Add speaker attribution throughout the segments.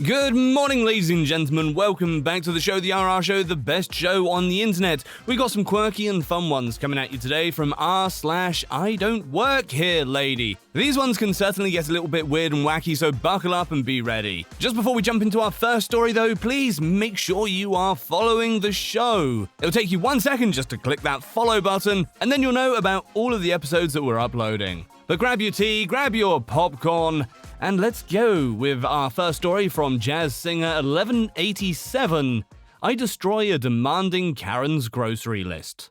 Speaker 1: Good morning, ladies and gentlemen. Welcome back to the show, the RR Show, the best show on the internet. We got some quirky and fun ones coming at you today from r/IDontWorkHereLady. These ones can certainly get a little bit weird and wacky, so buckle up and be ready. Just before we jump into our first story though, please make sure you are following the show. It'll take you 1 second just to click that follow button, and then you'll know about all of the episodes that we're uploading. But grab your tea, grab your popcorn, and let's go with our first story from Jazz Singer 1187. I destroy a demanding Karen's grocery list.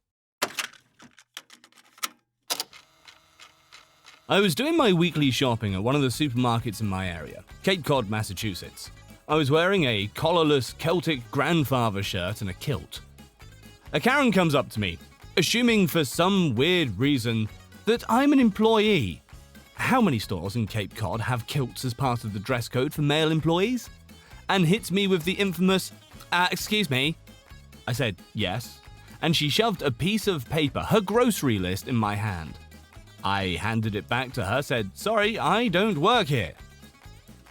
Speaker 1: I was doing my weekly shopping at one of the supermarkets in my area, Cape Cod, Massachusetts. I was wearing a collarless Celtic grandfather shirt and a kilt. A Karen comes up to me, assuming for some weird reason that I'm an employee. How many stores in Cape Cod have kilts as part of the dress code for male employees? And hits me with the infamous, excuse me. I said, yes. And she shoved a piece of paper, her grocery list, in my hand. I handed it back to her, said, sorry, I don't work here.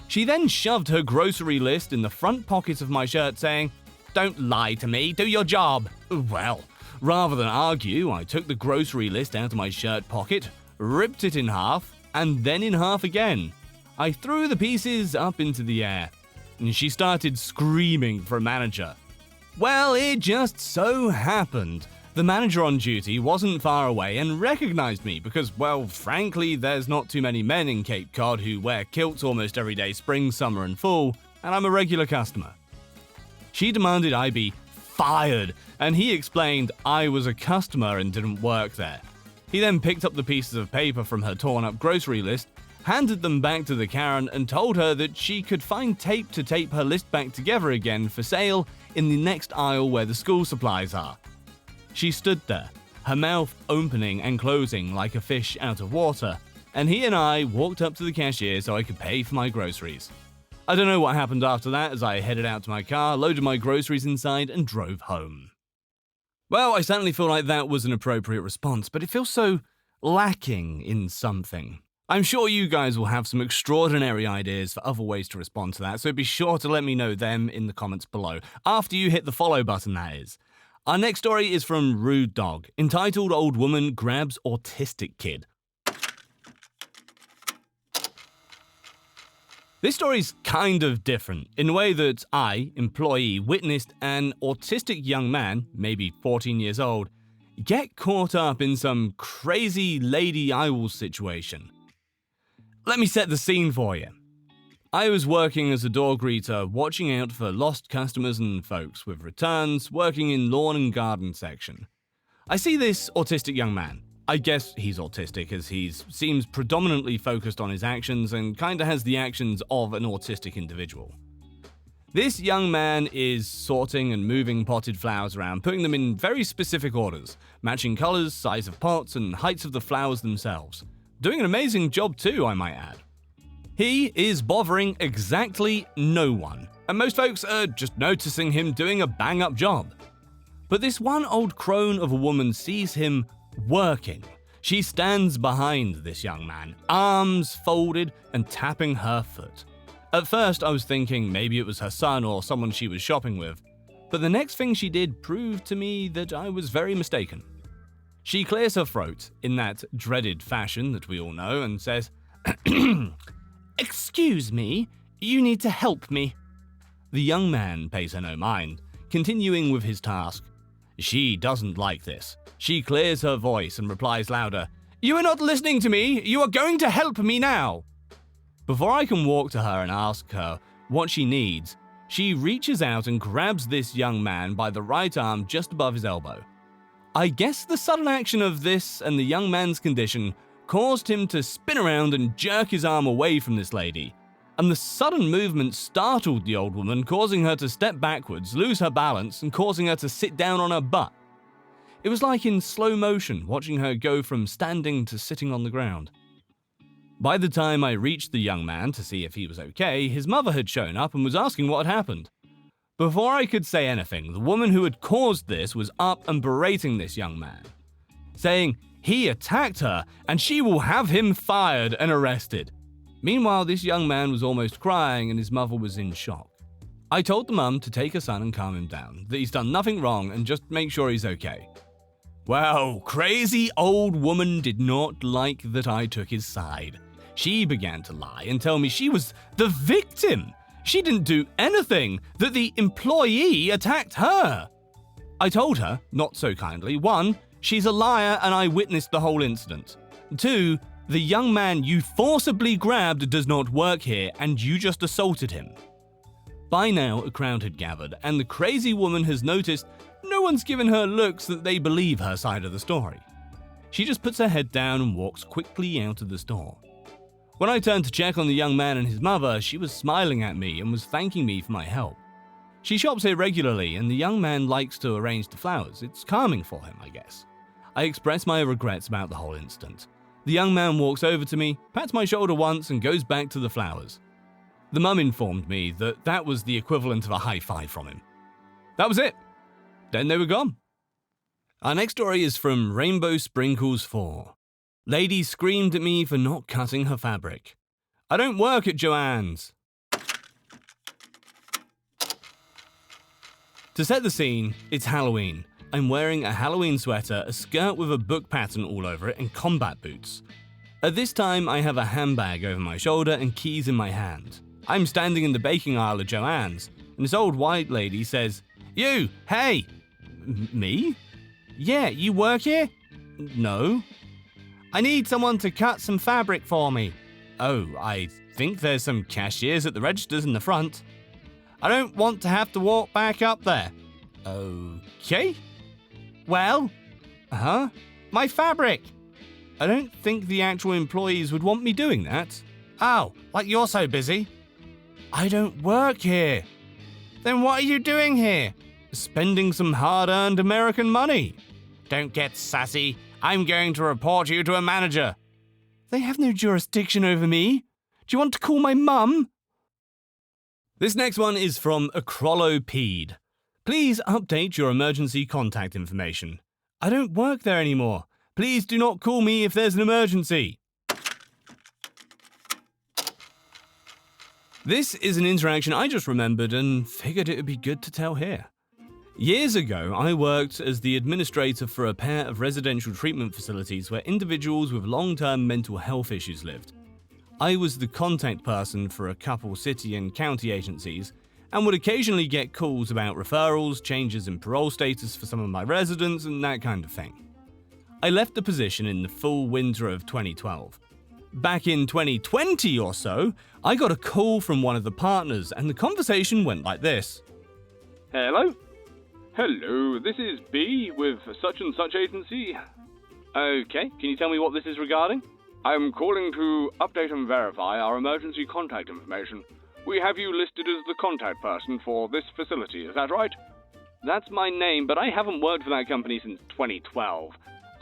Speaker 1: She then shoved her grocery list in the front pocket of my shirt, saying, don't lie to me, do your job. Well, rather than argue, I took the grocery list out of my shirt pocket, ripped it in half, and then in half again. I threw the pieces up into the air, and she started screaming for a manager. Well, it just so happened the manager on duty wasn't far away and recognized me because, well, frankly, there's not too many men in Cape Cod who wear kilts almost every day, spring, summer, and fall, and I'm a regular customer. She demanded I be fired, and he explained I was a customer and didn't work there. He then picked up the pieces of paper from her torn-up grocery list, handed them back to the Karen, and told her that she could find tape to tape her list back together again for sale in the next aisle where the school supplies are. She stood there, her mouth opening and closing like a fish out of water, and he and I walked up to the cashier so I could pay for my groceries. I don't know what happened after that as I headed out to my car, loaded my groceries inside, and drove home. Well, I certainly feel like that was an appropriate response, but it feels so lacking in something. I'm sure you guys will have some extraordinary ideas for other ways to respond to that, so be sure to let me know them in the comments below. After you hit the follow button, that is. Our next story is from Rude Dog, entitled Old Woman Grabs Autistic Kid. This story's kind of different, in the way that I, employee, witnessed an autistic young man, maybe 14 years old, get caught up in some crazy Lady Owls situation. Let me set the scene for you. I was working as a door greeter, watching out for lost customers and folks with returns, working in lawn and garden section. I see this autistic young man. I guess he's autistic as he seems predominantly focused on his actions and kinda has the actions of an autistic individual. This young man is sorting and moving potted flowers around, putting them in very specific orders, matching colors, size of pots, and heights of the flowers themselves. Doing an amazing job too, I might add. He is bothering exactly no one, and most folks are just noticing him doing a bang-up job. But this one old crone of a woman sees him working. She stands behind this young man, arms folded and tapping her foot. At first, I was thinking maybe it was her son or someone she was shopping with, but the next thing she did proved to me that I was very mistaken. She clears her throat in that dreaded fashion that we all know and says, "Excuse me, you need to help me." The young man pays her no mind, continuing with his task. She doesn't like this. She clears her voice and replies louder, "You are not listening to me! You are going to help me now!" Before I can walk to her and ask her what she needs, she reaches out and grabs this young man by the right arm just above his elbow. I guess the sudden action of this and the young man's condition caused him to spin around and jerk his arm away from this lady, and the sudden movement startled the old woman, causing her to step backwards, lose her balance, and causing her to sit down on her butt. It was like in slow motion, watching her go from standing to sitting on the ground. By the time I reached the young man to see if he was okay, his mother had shown up and was asking what had happened. Before I could say anything, the woman who had caused this was up and berating this young man, saying he attacked her and she will have him fired and arrested. Meanwhile, this young man was almost crying and his mother was in shock. I told the mum to take her son and calm him down, that he's done nothing wrong and just make sure he's okay. Well, crazy old woman did not like that I took his side. She began to lie and tell me she was the victim. She didn't do anything, that the employee attacked her. I told her, not so kindly, 1, she's a liar and I witnessed the whole incident. 2, the young man you forcibly grabbed does not work here and you just assaulted him. By now, a crowd had gathered, and the crazy woman has noticed no one's given her looks that they believe her side of the story. She just puts her head down and walks quickly out of the store. When I turned to check on the young man and his mother, she was smiling at me and was thanking me for my help. She shops here regularly, and the young man likes to arrange the flowers. It's calming for him, I guess. I express my regrets about the whole incident. The young man walks over to me, pats my shoulder once, and goes back to the flowers. The mum informed me that that was the equivalent of a high five from him. That was it. Then they were gone. Our next story is from Rainbow Sprinkles 4. Lady screamed at me for not cutting her fabric. I don't work at Joann's. To set the scene, it's Halloween. I'm wearing a Halloween sweater, a skirt with a book pattern all over it, and combat boots. At this time, I have a handbag over my shoulder and keys in my hand. I'm standing in the baking aisle at Joann's, and this old white lady says, "You, hey!" Me? "Yeah, you work here?" "No." "I need someone to cut some fabric for me." "Oh, I think there's some cashiers at the registers in the front." "I don't want to have to walk back up there." "Okay." "Well?" "My fabric." "I don't think the actual employees would want me doing that." "Oh, like you're so busy." "I don't work here." "Then what are you doing here?" "Spending some hard-earned American money." "Don't get sassy. I'm going to report you to a manager." "They have no jurisdiction over me. Do you want to call my mum?" This next one is from Acrolopede. Please update your emergency contact information. I don't work there anymore. Please do not call me if there's an emergency. This is an interaction I just remembered and figured it would be good to tell here. Years ago, I worked as the administrator for a pair of residential treatment facilities where individuals with long-term mental health issues lived. I was the contact person for a couple city and county agencies and would occasionally get calls about referrals, changes in parole status for some of my residents, and that kind of thing. I left the position in the full winter of 2012. Back in 2020 or so, I got a call from one of the partners, and the conversation went like this.
Speaker 2: Hello? Hello, this is B with such and such agency. Okay, can you tell me what this is regarding? I'm calling to update and verify our emergency contact information. We have you listed as the contact person for this facility, is that right? That's my name, but I haven't worked for that company since 2012.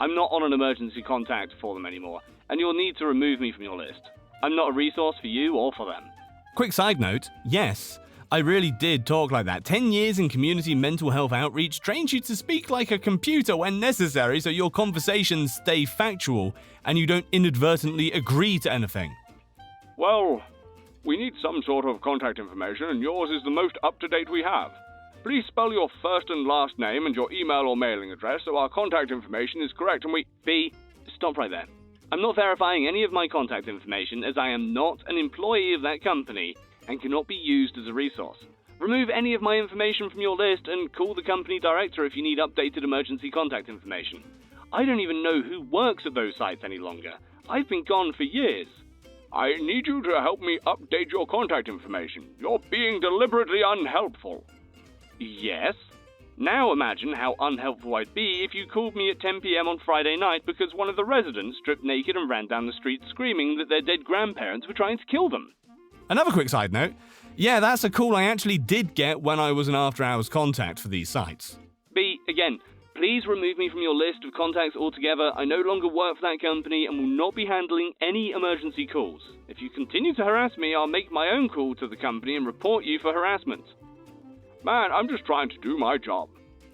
Speaker 2: I'm not on an emergency contact for them anymore, and you'll need to remove me from your list. I'm not a resource for you or for them.
Speaker 1: Quick side note, yes, I really did talk like that. 10 years in community mental health outreach trains you to speak like a computer when necessary so your conversations stay factual and you don't inadvertently agree to anything.
Speaker 2: Well, we need some sort of contact information, and yours is the most up-to-date we have. Please spell your first and last name and your email or mailing address so our contact information is correct and we...
Speaker 3: B, stop right there. I'm not verifying any of my contact information as I am not an employee of that company and cannot be used as a resource. Remove any of my information from your list and call the company director if you need updated emergency contact information. I don't even know who works at those sites any longer. I've been gone for years.
Speaker 2: I need you to help me update your contact information. You're being deliberately unhelpful.
Speaker 3: Yes? Now imagine how unhelpful I'd be if you called me at 10 p.m. on Friday night because one of the residents stripped naked and ran down the street screaming that their dead grandparents were trying to kill them.
Speaker 1: Another quick side note, yeah, that's a call I actually did get when I was an after-hours contact for these sites.
Speaker 3: B, again, please remove me from your list of contacts altogether. I no longer work for that company and will not be handling any emergency calls. If you continue to harass me, I'll make my own call to the company and report you for harassment.
Speaker 2: Man, I'm just trying to do my job.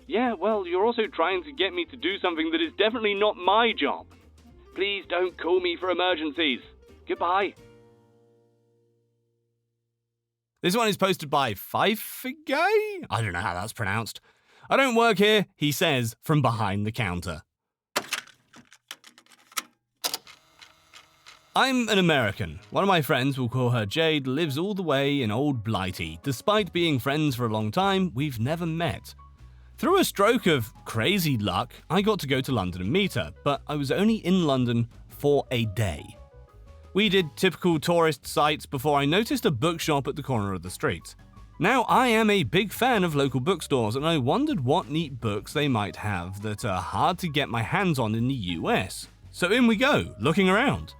Speaker 3: Yeah, well, you're also trying to get me to do something that is definitely not my job. Please don't call me for emergencies. Goodbye.
Speaker 1: This one is posted by Guy? I don't know how that's pronounced. I don't work here, he says from behind the counter. I'm an American. One of my friends, we'll call her Jade, lives all the way in Old Blighty. Despite being friends for a long time, we've never met. Through a stroke of crazy luck, I got to go to London and meet her, but I was only in London for a day. We did typical tourist sites before I noticed a bookshop at the corner of the street. Now, I am a big fan of local bookstores, and I wondered what neat books they might have that are hard to get my hands on in the US. So in we go, looking around.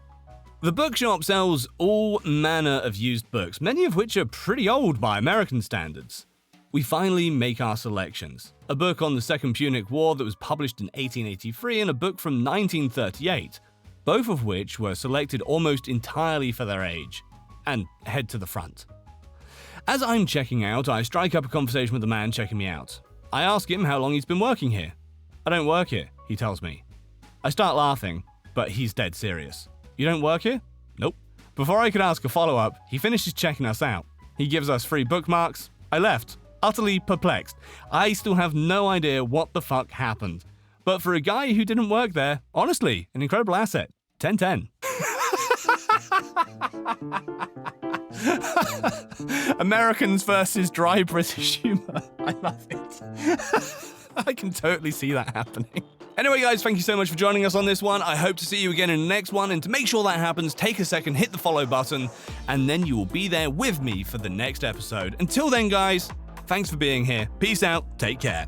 Speaker 1: The bookshop sells all manner of used books, many of which are pretty old by American standards. We finally make our selections. A book on the Second Punic War that was published in 1883 and a book from 1938, both of which were selected almost entirely for their age. And head to the front. As I'm checking out, I strike up a conversation with the man checking me out. I ask him how long he's been working here. I don't work here, he tells me. I start laughing, but he's dead serious. You don't work here? Nope. Before I could ask a follow-up, he finishes checking us out. He gives us free bookmarks. I left, utterly perplexed. I still have no idea what the fuck happened. But for a guy who didn't work there, honestly, an incredible asset. 10/10. Americans versus dry British humor. I love it. I can totally see that happening. Anyway, guys, thank you so much for joining us on this one. I hope to see you again in the next one. And to make sure that happens, take a second, hit the follow button, and then you will be there with me for the next episode. Until then, guys, thanks for being here. Peace out. Take care.